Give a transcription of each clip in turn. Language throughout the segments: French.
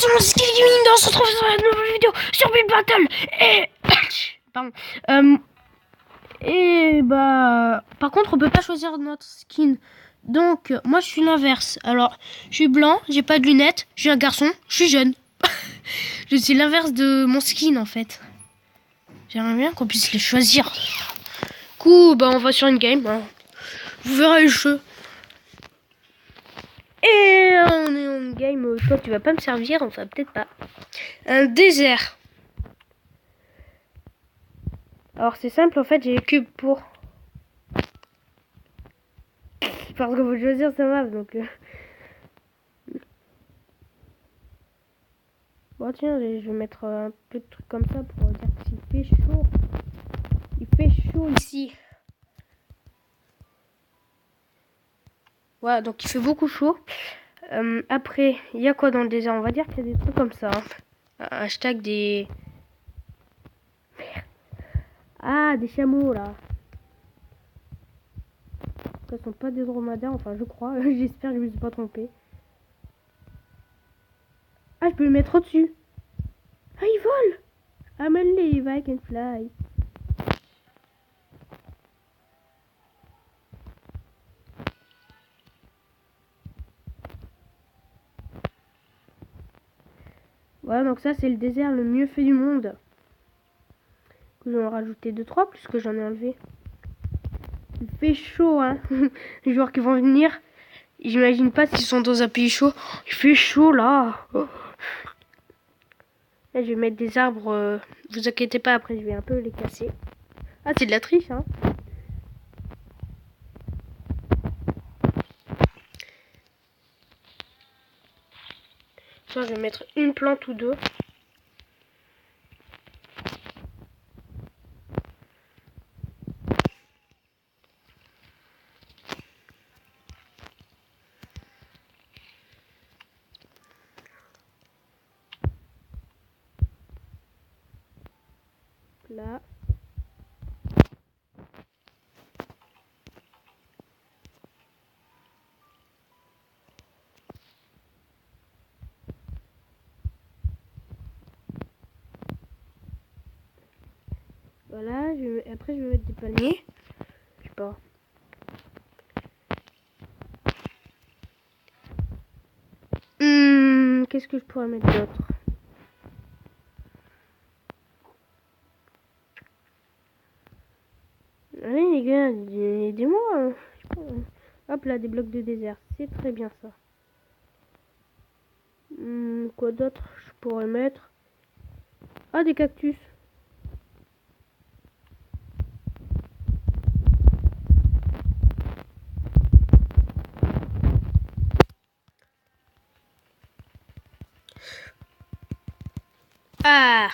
c'est mon Skill Gaming, on se retrouve sur une nouvelle vidéo sur Build Battle. Et... Pardon. Par contre, on peut pas choisir notre skin. Donc, moi, je suis l'inverse. Alors, je suis blanc, j'ai pas de lunettes, je suis un garçon, je suis jeune. Je suis l'inverse de mon skin, en fait. J'aimerais bien qu'on puisse les choisir. Coup, on va sur une game. Hein. Vous verrez le jeu. Et on est en game. Toi, tu vas pas me servir, enfin, peut-être pas. Un désert. Alors, c'est simple, en fait, j'ai les cubes pour... Parce que faut choisir sa map, donc... Bon, tiens, je vais mettre un peu de trucs comme ça pour dire qu'il fait chaud. Il fait chaud ici. Voilà, donc il fait beaucoup chaud. Après, il y a quoi dans le désert? On va dire qu'il y a des trucs comme ça. Hein. Hashtag des... Ah, des chameaux, là. Ce sont pas des dromadaires, enfin, je crois. J'espère que je me suis pas trompé. Ah, je peux le mettre au-dessus. Ah, il vole. I'm a live, I can fly. Voilà, donc ça, c'est le désert le mieux fait du monde. Je vais en rajouter 2-3 plus que j'en ai enlevé. Il fait chaud, hein. Les joueurs qui vont venir, j'imagine pas s'ils sont dans un pays chaud. Il fait chaud, là. Là, je vais mettre des arbres. Vous inquiétez pas, après, je vais un peu les casser. Ah, c'est de la triche, hein. Ça, je vais mettre une plante ou deux. Là. Voilà, après je vais mettre des palmiers. Je sais pas. Qu'est-ce que je pourrais mettre d'autre? Allez les gars, aidez-moi. Hein. Hop là, des blocs de désert. C'est très bien ça. Quoi d'autre je pourrais mettre? Ah, des cactus. Ah!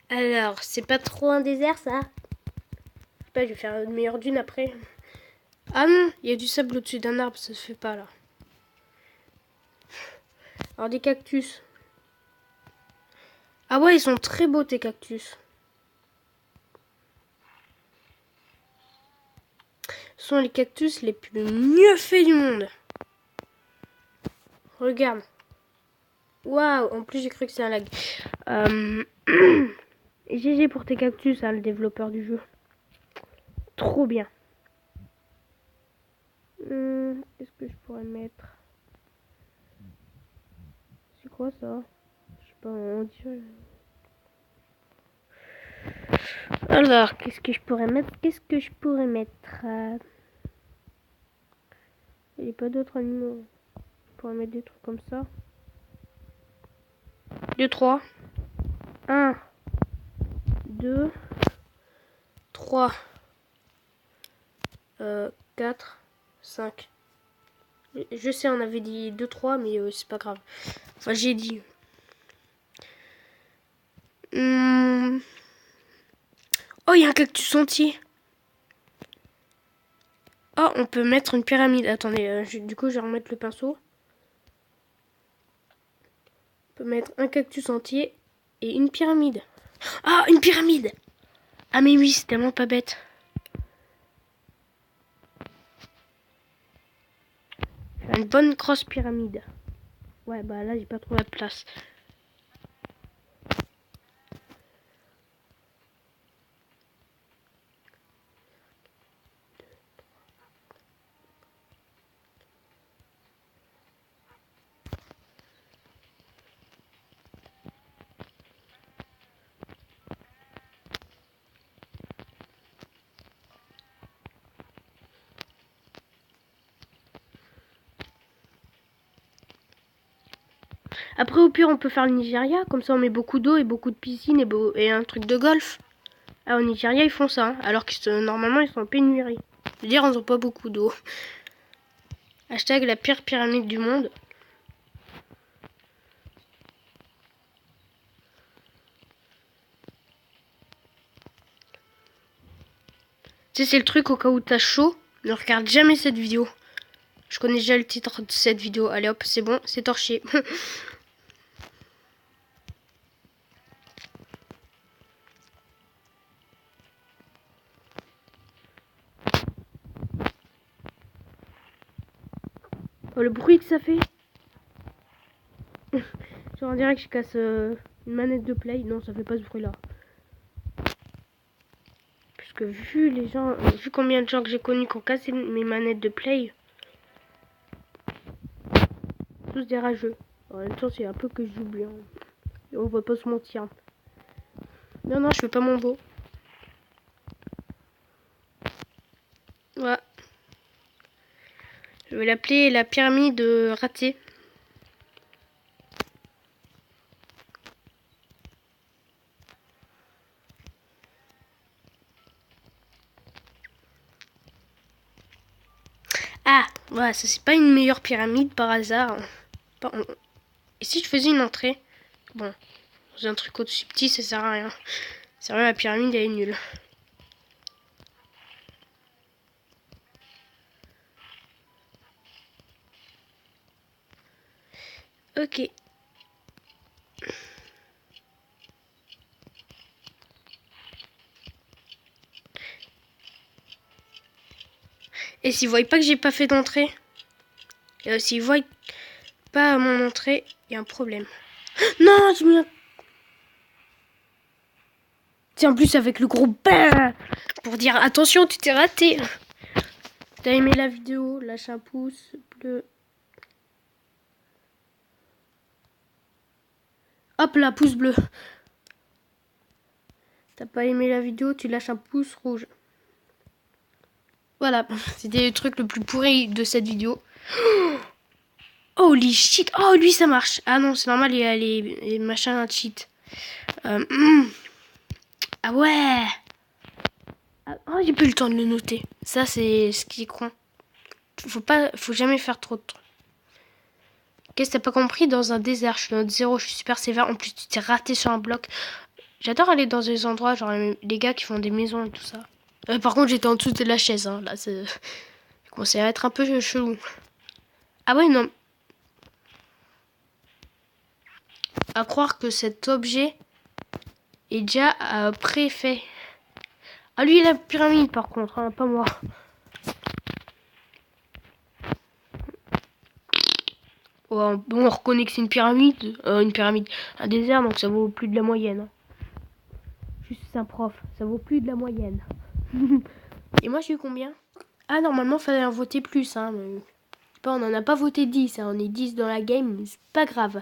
Alors, c'est pas trop un désert ça? Je sais pas, je vais faire une meilleure dune après. Ah non, il y a du sable au-dessus d'un arbre, ça se fait pas là. Alors des cactus. Ah ouais, ils sont très beaux tes cactus. Ce sont les cactus les plus mieux faits du monde. Regarde. Waouh, en plus j'ai cru que c'est un lag. GG pour tes cactus, hein, le développeur du jeu. Trop bien. Qu'est-ce que je pourrais mettre? C'est quoi ça? Je sais pas, on dirait... Alors, qu'est-ce que je pourrais mettre? Il n'y a pas d'autres animaux. Je pourrais mettre des trucs comme ça. 2, 3. 1, 2, 3, 4, 5. Je sais, on avait dit 2, 3, mais c'est pas grave. Enfin, j'ai dit. Oh, il y a un cactus entier. Oh, on peut mettre une pyramide. Attendez, du coup, je vais remettre le pinceau. On peut mettre un cactus entier et une pyramide. Ah, une pyramide! Ah, mais oui, c'est tellement pas bête. Une bonne grosse pyramide. Ouais, bah là, j'ai pas trouvé de place. Après, au pire, on peut faire le Nigeria. Comme ça, on met beaucoup d'eau et beaucoup de piscines et un truc de golf. Ah, au Nigeria, ils font ça. Hein, alors que normalement, ils sont en pénurie. Je veux dire, ils ont pas beaucoup d'eau. Hashtag la pire pyramide du monde. Tu sais, c'est le truc au cas où t'as chaud. Ne regarde jamais cette vidéo. Je connais déjà le titre de cette vidéo. Allez hop, c'est bon, c'est torché. Oh, le bruit que ça fait. Genre on dirait que je casse une manette de play. Non, ça fait pas ce bruit là. Puisque vu les gens, vu combien de gens que j'ai connus qui ont cassé mes manettes de play, tous des rageux. En même temps, c'est un peu que je joue bien. Et on va pas se mentir. Non, non, je fais pas mon beau. Ouais. Je vais l'appeler la pyramide ratée. Ah, ouais, ça c'est pas une meilleure pyramide par hasard. Et si je faisais une entrée? Bon, j'ai un truc au-dessus petit, ça sert à rien. Sérieux, la pyramide elle est nulle. Ok. Et s'ils voient pas que j'ai pas fait d'entrée, s'ils voient pas mon entrée, il y a un problème. Non, j'ai mis un... C'est en plus avec le gros bain pour dire attention, tu t'es raté. T'as aimé la vidéo, lâche un pouce bleu. Hop là, pouce bleu. T'as pas aimé la vidéo, tu lâches un pouce rouge. Voilà, c'était le truc le plus pourri de cette vidéo. Holy shit. Oh, lui, ça marche. Ah non, c'est normal, il y a les machins cheat. Ah ouais. Ah, oh, j'ai plus le temps de le noter. Ça, c'est ce qui est con. Faut jamais faire trop de trucs. Qu'est-ce que t'as pas compris? Dans un désert, je suis note 0, je suis super sévère. En plus, tu t'es raté sur un bloc. J'adore aller dans des endroits, genre les gars qui font des maisons et tout ça. Par contre, j'étais en dessous de la chaise. Hein. Là, c'est commençait à être un peu chelou. Ah ouais, non. À croire que cet objet est déjà préfet. Ah, lui, il a la pyramide, par contre, hein, pas moi. Ouais, bon, on reconnaît que c'est une pyramide, un désert, donc ça vaut plus de la moyenne. Hein. Juste c'est un prof, ça vaut plus de la moyenne. Et moi, j'ai eu combien? Ah, normalement, fallait en voter plus, hein, mais... on n'en a pas voté 10, hein, on est 10 dans la game, mais c'est pas grave.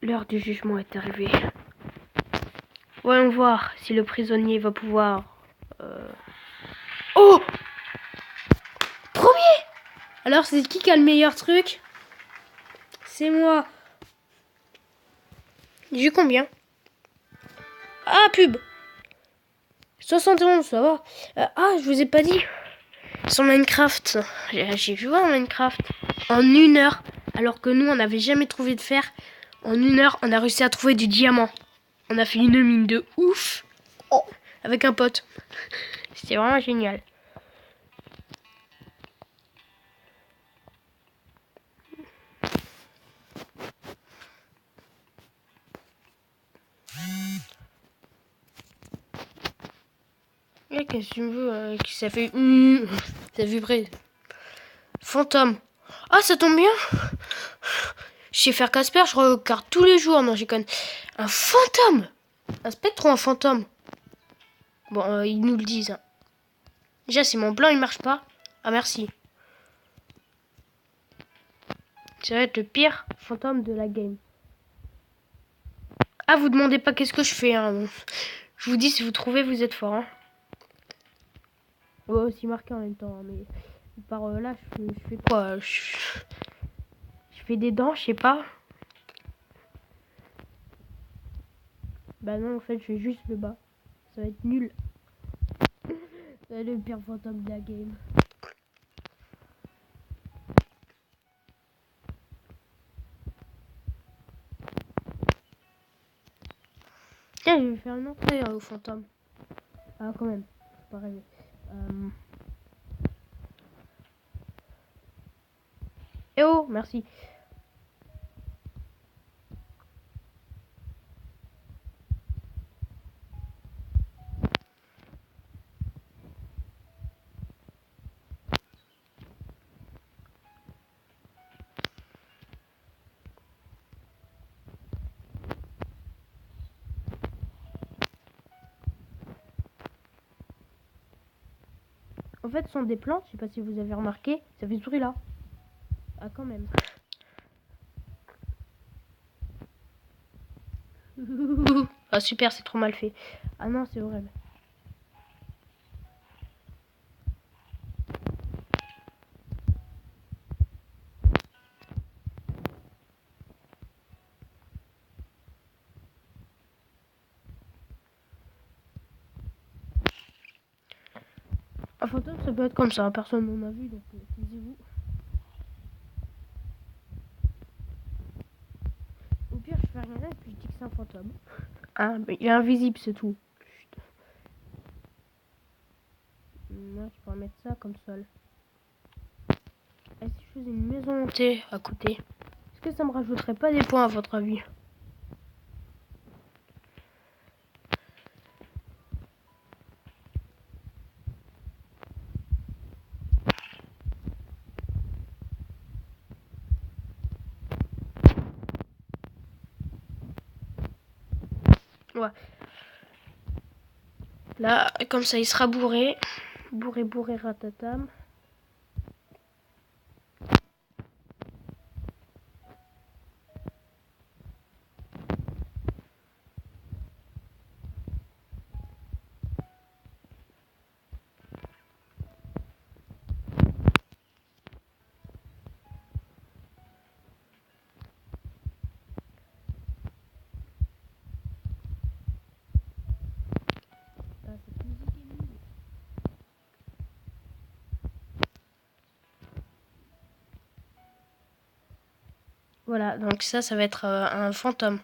L'heure du jugement est arrivée. Voyons voir si le prisonnier va pouvoir... Oh! Premier! Alors, c'est qui a le meilleur truc? C'est moi. J'ai eu combien? Ah, pub! 71, ça va. Ah, je vous ai pas dit. Sur Minecraft. J'ai vu voir Minecraft. En 1 heure, alors que nous, on n'avait jamais trouvé de fer. En 1 heure, on a réussi à trouver du diamant. On a fait une mine de ouf. Oh, avec un pote. C'était vraiment génial. qu'est-ce que tu veux ça fait... Ça vibré. Fantôme. Ah, ça tombe bien. Je sais faire Casper, je regarde tous les jours. Non, j'ai connu. Un fantôme. Un spectre ou un fantôme? Bon, ils nous le disent. Hein. Déjà, c'est mon blanc, il marche pas. Ah, merci. Ça va être le pire fantôme de la game. Ah, vous demandez pas qu'est-ce que je fais. Hein. Je vous dis, si vous trouvez, vous êtes fort. Hein. Ouais, aussi marqué en même temps. Hein, mais par là, je fais quoi je fais des dents, je sais pas. Bah non, en fait, je fais juste le bas. Ça va être nul. C'est le pire fantôme de la game. Tiens, je vais faire une entrée au fantôme. Ah, quand même. Faut pas rêver. Eh oh, merci. En fait, ce sont des plantes, je sais pas si vous avez remarqué, ça fait sourire là. Ah, quand même. Ah, super, c'est trop mal fait. Ah non, c'est horrible. Un fantôme, ça peut être comme ça, personne n'en a vu, donc taisez-vous. Au pire, je fais rien et puis je dis que c'est un fantôme. Ah, mais il est invisible, c'est tout. Chut. Moi, je pourrais mettre ça comme sol. Et si je faisais une maison montée à côté, est-ce que ça me rajouterait pas des points à votre avis? Ouais. Là, comme ça, il sera bourré. Bourré, bourré, ratatam. Ah, cette musique est nulle. Voilà, donc ça va être un fantôme.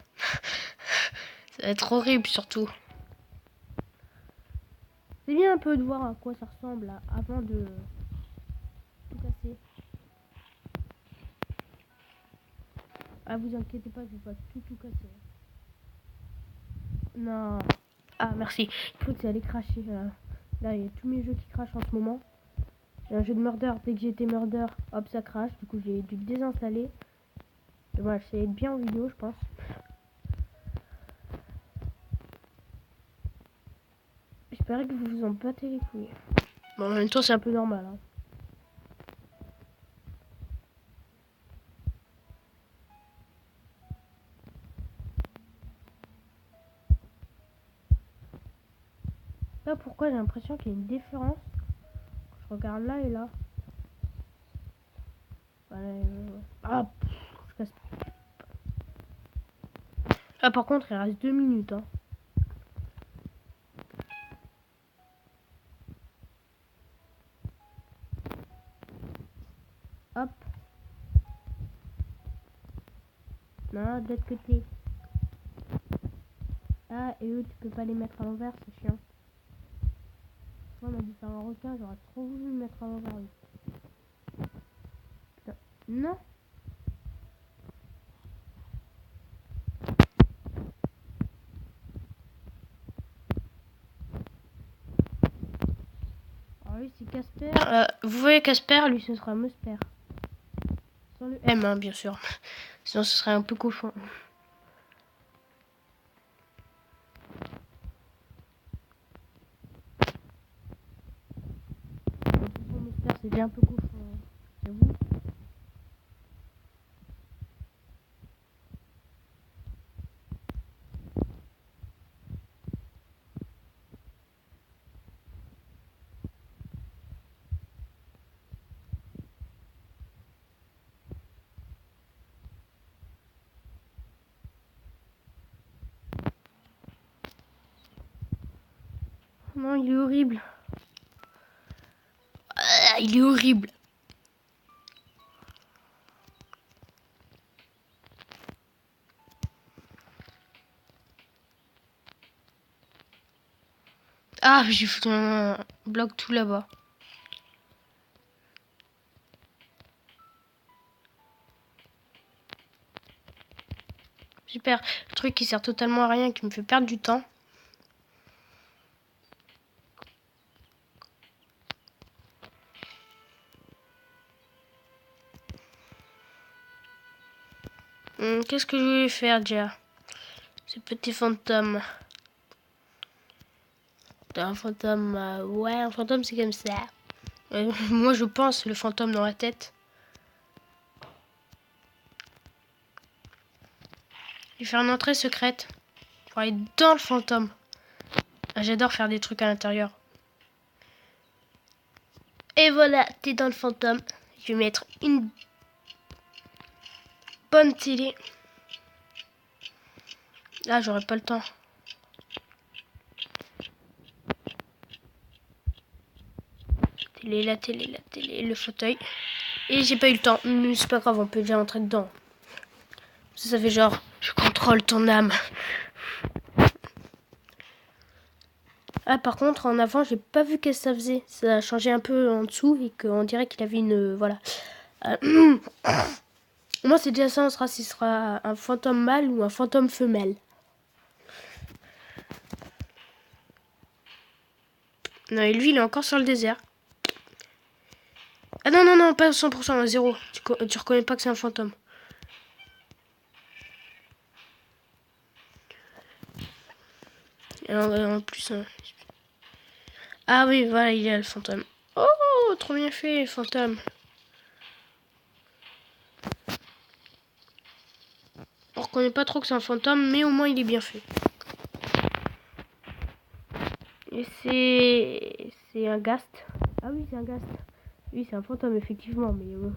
Ça va être horrible surtout. C'est bien un peu de voir à quoi ça ressemble là, avant de tout casser. Ah, vous inquiétez pas, je vais pas tout casser. Non. Ah, merci. Il faut que ça allait cracher. Là, il y a tous mes jeux qui crachent en ce moment. J'ai un jeu de murder. Dès que j'ai été murder, hop, ça crache. Du coup, j'ai dû le désinstaller. Et voilà, c'est être bien en vidéo, je pense. J'espère que vous vous en battez les couilles. Bon, en même temps, c'est un peu normal. Hein. Là, pourquoi j'ai l'impression qu'il y a une différence? Je regarde là et là. Ah, je casse. Ah, par contre, il reste 2 minutes. Hein. Hop. Non, de l'autre côté. Ah, et eux, tu peux pas les mettre à l'envers, c'est chiant. On m'a dit faire un requin, j'aurais trop voulu le mettre à l'envers. Putain. Non. Vous voyez Casper, lui ce sera Musper. Sans le M, hein, bien sûr. Sinon ce serait un peu cochon. Musper, c'est bien un peu cochon. J'avoue. Non, il est horrible. Ah, il est horrible. Ah, j'ai foutu un bloc tout là-bas. Super. Le truc qui sert totalement à rien, qui me fait perdre du temps. Qu'est-ce que je voulais faire déjà? Ce petit fantôme. Un fantôme, ouais, un fantôme c'est comme ça. Moi je pense le fantôme dans la tête. Je vais faire une entrée secrète pour aller dans le fantôme. Ah, j'adore faire des trucs à l'intérieur. Et voilà, t'es dans le fantôme. Je vais mettre une bonne télé. Là, j'aurai pas le temps. La télé, le fauteuil. Et j'ai pas eu le temps. Mais c'est pas grave, on peut déjà entrer dedans. Ça fait genre, je contrôle ton âme. Ah, par contre, en avant, j'ai pas vu qu'est-ce que ça faisait. Ça a changé un peu en dessous et qu'on dirait qu'il avait une... voilà. Moi, c'est déjà ça, on sera si ce sera un fantôme mâle ou un fantôme femelle. Non, et lui, il est encore sur le désert. Ah non, non, non, pas 100%, 0. Tu reconnais pas que c'est un fantôme. Et en plus... Ah oui, voilà, il y a le fantôme. Oh, trop bien fait, fantôme. On reconnaît pas trop que c'est un fantôme, mais au moins il est bien fait. Et c'est un ghast. Ah oui, c'est un ghast. Oui, c'est un fantôme, effectivement, mais on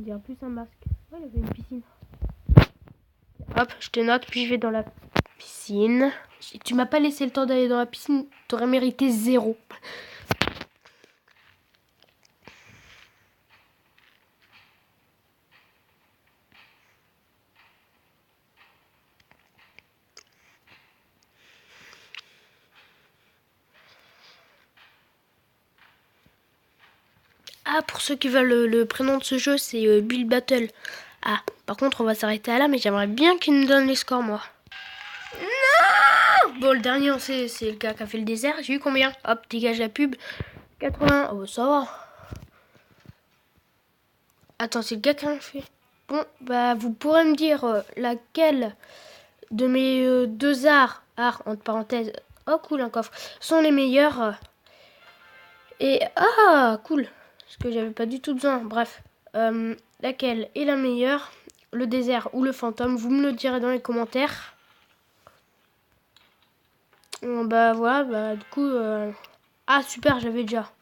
dirait plus un masque. Ouais, il avait une piscine. Hop, je te note, puis je vais dans la piscine. Si tu m'as pas laissé le temps d'aller dans la piscine, t'aurais mérité 0. Ah, pour ceux qui veulent le prénom de ce jeu, c'est Build Battle. Ah, par contre, on va s'arrêter à là, mais j'aimerais bien qu'il nous donne les scores, moi. Non! Bon, le dernier, c'est le gars qui a fait le désert. J'ai eu combien? Hop, dégage la pub. 80. Oh, ça va. Attends, c'est le gars qui a fait. Bon, bah, vous pourrez me dire laquelle de mes deux arts, entre parenthèses, oh cool, un coffre, sont les meilleurs. Et, ah, cool. Parce que j'avais pas du tout besoin. Bref, laquelle est la meilleure? Le désert ou le fantôme? Vous me le direz dans les commentaires. Bah voilà, bah du coup... Ah super, j'avais déjà.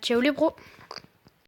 Ciao les bros.